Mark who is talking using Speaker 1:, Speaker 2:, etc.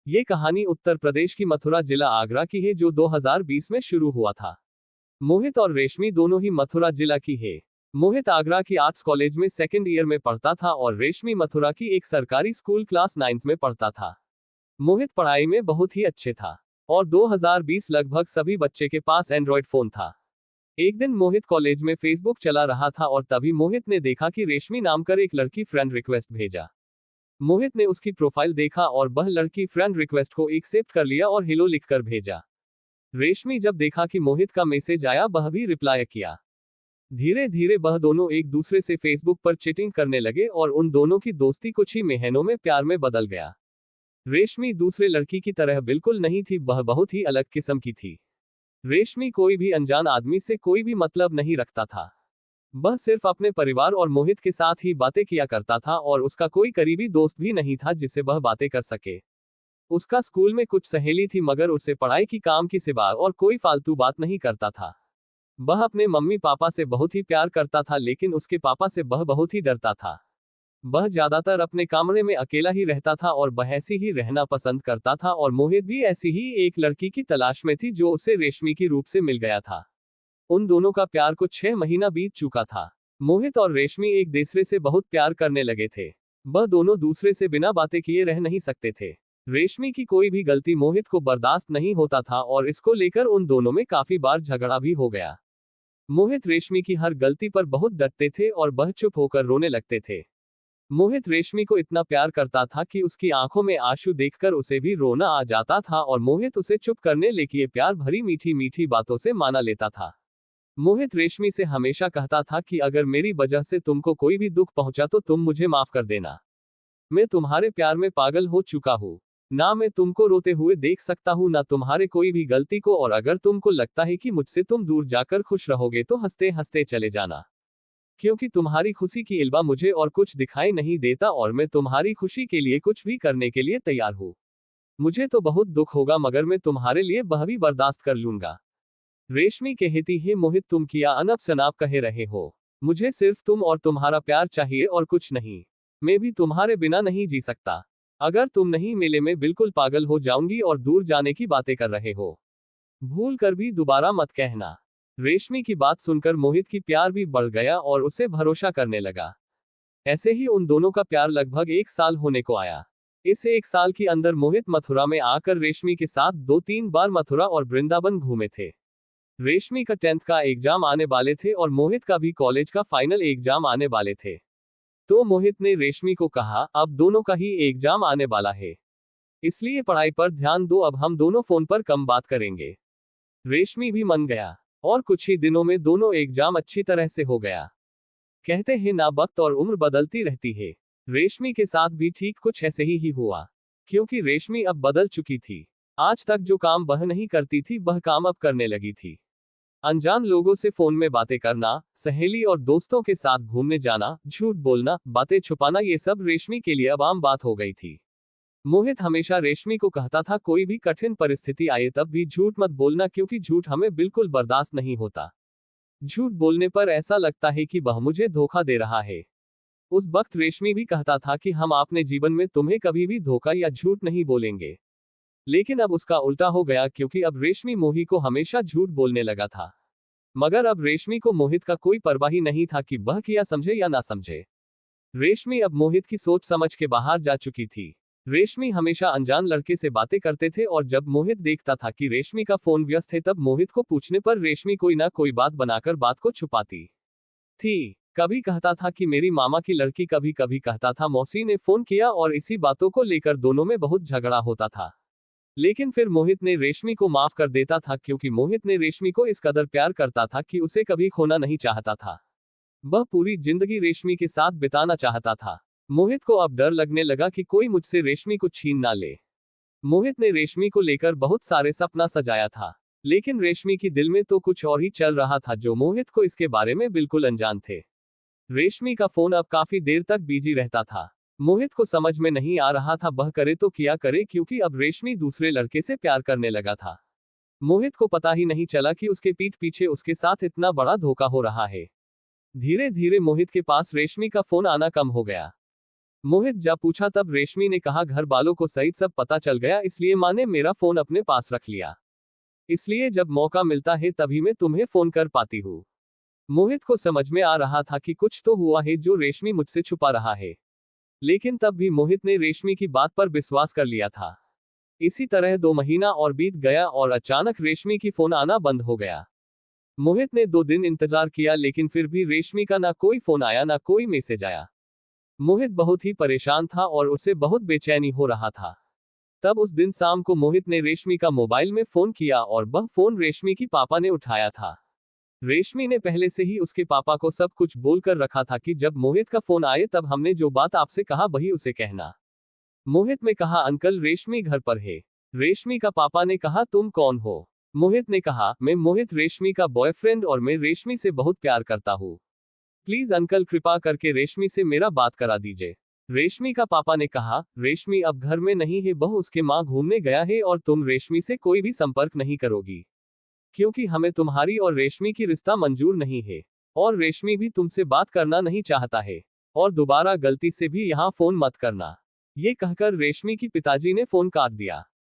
Speaker 1: ये कहानी उत्तर प्रदेश की मथुरा जिला आगरा की है जो 2020 में शुरू हुआ था। मोहित और रेशमी दोनों ही मथुरा जिला की है। मोहित आगरा की आर्ट्स कॉलेज में सेकेंड ईयर में पढ़ता था और रेशमी मथुरा की एक सरकारी स्कूल क्लास 9th में पढ़ता था। मोहित पढ़ाई में बहुत ही अच्छे था और 2020 लगभग सभी बच्चे के पास एंड्रॉयड फोन था। एक दिन मोहित कॉलेज में फेसबुक चला रहा था और तभी मोहित ने देखा कि रेशमी नाम कर एक लड़की फ्रेंड रिक्वेस्ट भेजा। मोहित ने उसकी प्रोफाइल देखा और वह लड़की फ्रेंड रिक्वेस्ट को एक्सेप्ट कर लिया और हेलो लिखकर भेजा। रेशमी जब देखा कि मोहित का मैसेज आया वह भी रिप्लाई किया। धीरे धीरे वह दोनों एक दूसरे से फेसबुक पर चैटिंग करने लगे और उन दोनों की दोस्ती कुछ ही महीनों में प्यार में बदल गया। रेशमी दूसरे लड़की की तरह बिल्कुल नहीं थी, वह बहुत ही अलग किस्म की थी। रेशमी कोई भी अनजान आदमी से कोई भी मतलब नहीं रखता था। वह सिर्फ अपने परिवार और मोहित के साथ ही बातें किया करता था और उसका कोई करीबी दोस्त भी नहीं था जिससे वह बातें कर सके। उसका स्कूल में कुछ सहेली थी मगर उससे पढ़ाई की काम की सिवा और कोई फालतू बात नहीं करता था। वह अपने मम्मी पापा से बहुत ही प्यार करता था लेकिन उसके पापा से वह बहुत ही डरता था। वह ज्यादातर अपने कमरे में अकेला ही रहता था और वह ऐसी ही रहना पसंद करता था और मोहित भी ऐसी ही एक लड़की की तलाश में थी जो उसे रेशमी की रूप से मिल गया था। उन दोनों का प्यार को 6 महीना बीत चुका था। मोहित और रेशमी एक दूसरे से बहुत प्यार करने लगे थे। वह दोनों दूसरे से बिना बातें किए रह नहीं सकते थे। रेशमी की कोई भी गलती मोहित को बर्दाश्त नहीं होता था और इसको लेकर उन दोनों में काफी बार झगड़ा भी हो गया। मोहित रेशमी की हर गलती पर बहुत डरते थे और वह चुप होकर रोने लगते थे। मोहित रेशमी को इतना प्यार करता था कि उसकी आंखों में आंसू देखकर उसे भी रोना आ जाता था और मोहित उसे चुप करने लेके प्यार भरी मीठी मीठी बातों से माना लेता था। मोहित रेशमी से हमेशा कहता था कि अगर मेरी वजह से तुमको कोई भी दुख पहुंचा तो तुम मुझे माफ कर देना। मैं तुम्हारे प्यार में पागल हो चुका हूँ। ना मैं तुमको रोते हुए देख सकता हूँ ना तुम्हारे कोई भी गलती को, और अगर तुमको लगता है कि मुझसे तुम दूर जाकर खुश रहोगे तो हंसते हंसते चले जाना, क्योंकि तुम्हारी खुशी की इल्बा मुझे और कुछ दिखाई नहीं देता और मैं तुम्हारी खुशी के लिए कुछ भी करने के लिए तैयार हूँ। मुझे तो बहुत दुख होगा मगर मैं तुम्हारे लिए वह भी बर्दाश्त कर लूंगा। रेशमी कहती है मोहित तुम किया अनब शनाब कह रहे हो। मुझे सिर्फ तुम और तुम्हारा प्यार चाहिए और कुछ नहीं। मैं भी तुम्हारे बिना नहीं जी सकता। अगर तुम नहीं मिले मैं बिल्कुल पागल हो जाऊंगी और दूर जाने की बातें कर रहे हो। भूल कर भी दोबारा मत कहना। रेशमी की बात सुनकर मोहित की प्यार भी बढ़ गया और उसे भरोसा करने लगा। ऐसे ही उन दोनों का प्यार लगभग 1 साल होने को आया। इस 1 साल के अंदर मोहित मथुरा में आकर रेशमी के साथ 2-3 बार मथुरा और वृंदावन घूमे थे। रेशमी का 10th का एग्जाम आने वाले थे और मोहित का भी कॉलेज का फाइनल एग्जाम आने वाले थे। तो मोहित ने रेशमी को कहा अब दोनों का ही एग्जाम आने वाला है, इसलिए पढ़ाई पर ध्यान दो, अब हम दोनों फोन पर कम बात करेंगे। रेशमी भी मान गया और कुछ ही दिनों में दोनों एग्जाम अच्छी तरह से हो गया। कहते हैं ना वक्त और उम्र बदलती रहती है। रेशमी के साथ भी ठीक कुछ ऐसे ही हुआ, क्योंकि रेशमी अब बदल चुकी थी। आज तक जो काम वह नहीं करती थी वह काम अब करने लगी थी। अनजान लोगों से फोन में बातें करना, सहेली और दोस्तों के साथ घूमने जाना, झूठ बोलना, बातें छुपाना, ये सब रेशमी के लिए अब आम बात हो गई थी। मोहित हमेशा रेशमी को कहता था कोई भी कठिन परिस्थिति आए तब भी झूठ मत बोलना, क्योंकि झूठ हमें बिल्कुल बर्दाश्त नहीं होता। झूठ बोलने पर ऐसा लगता है कि वह मुझे धोखा दे रहा है। उस वक्त रेशमी भी कहता था कि हम अपने जीवन में तुम्हें कभी भी धोखा या झूठ नहीं बोलेंगे। लेकिन अब उसका उल्टा हो गया, क्योंकि अब रेशमी मोहित को हमेशा झूठ बोलने लगा था। मगर अब रेशमी को मोहित का कोई परवाह ही नहीं था कि वह क्या समझे या ना समझे। रेशमी अब मोहित की सोच समझ के बाहर जा चुकी थी। रेशमी हमेशा अनजान लड़के से बातें करते थे और जब मोहित देखता था कि रेशमी का फोन व्यस्त है तब मोहित को पूछने पर रेशमी कोई ना कोई बात बनाकर बात को छुपाती थी। कभी कहता था कि मेरी मामा की लड़की, कभी कभी कहता था मौसी ने फोन किया, और इसी बातों को लेकर दोनों में बहुत झगड़ा होता था। लेकिन फिर मोहित ने रेशमी को माफ कर देता था, क्योंकि मोहित ने रेशमी को इस कदर प्यार करता था कि उसे कभी खोना नहीं चाहता था। वह पूरी जिंदगी रेशमी के साथ बिताना चाहता था। मोहित को अब डर लगने लगा कि कोई मुझसे रेशमी को छीन ना ले। मोहित ने रेशमी को लेकर बहुत सारे सपना सजाया था, लेकिन रेशमी की दिल में तो कुछ और ही चल रहा था जो मोहित को इसके बारे में बिल्कुल अनजान थे। रेशमी का फोन अब काफी देर तक बिजी रहता था। मोहित को समझ में नहीं आ रहा था वह करे तो क्या करे, क्योंकि अब रेशमी दूसरे लड़के से प्यार करने लगा था। मोहित को पता ही नहीं चला कि उसके पीठ पीछे उसके साथ इतना बड़ा धोखा हो रहा है। धीरे धीरे मोहित के पास रेशमी का फोन आना कम हो गया। मोहित जा पूछा तब रेशमी ने कहा घर वालों को सहित सब पता चल गया, इसलिए माँ ने मेरा फोन अपने पास रख लिया। इसलिए जब मौका मिलता है तभी मैं तुम्हें फोन कर पाती हूँ। मोहित को समझ में आ रहा था कि कुछ तो हुआ है जो रेशमी मुझसे छुपा रहा है, लेकिन तब भी मोहित ने रेशमी की बात पर विश्वास कर लिया था। इसी तरह 2 महीना और बीत गया और अचानक रेशमी की फोन आना बंद हो गया। मोहित ने 2 दिन इंतजार किया लेकिन फिर भी रेशमी का ना कोई फोन आया ना कोई मैसेज आया। मोहित बहुत ही परेशान था और उसे बहुत बेचैनी हो रहा था। तब उस दिन शाम को मोहित ने रेशमी का मोबाइल में फोन किया और वह फोन रेशमी की पापा ने उठाया था। रेशमी ने पहले से ही उसके पापा को सब कुछ बोलकर रखा था कि जब मोहित का फोन आए तब हमने जो बात आपसे कहा वही उसे कहना। मोहित ने कहा अंकल रेशमी घर पर है। रेशमी का पापा ने कहा तुम कौन हो? मोहित ने कहा मैं मोहित रेशमी का बॉयफ्रेंड और मैं रेशमी से बहुत प्यार करता हूँ। प्लीज अंकल कृपा करके रेशमी से मेरा बात करा दीजिए। रेशमी का पापा ने कहा रेशमी अब घर में नहीं है, बहू उसके माँ घूमने गया है और तुम रेशमी से कोई भी संपर्क नहीं करोगी, क्योंकि हमें तुम्हारी और रेशमी की रिश्ता मंजूर नहीं है और रेशमी भी तुमसे बात करना नहीं चाहता है और दोबारा गलती से भी यहाँ फोन मत करना। ये कहकर रेशमी की पिताजी ने फोन काट दिया।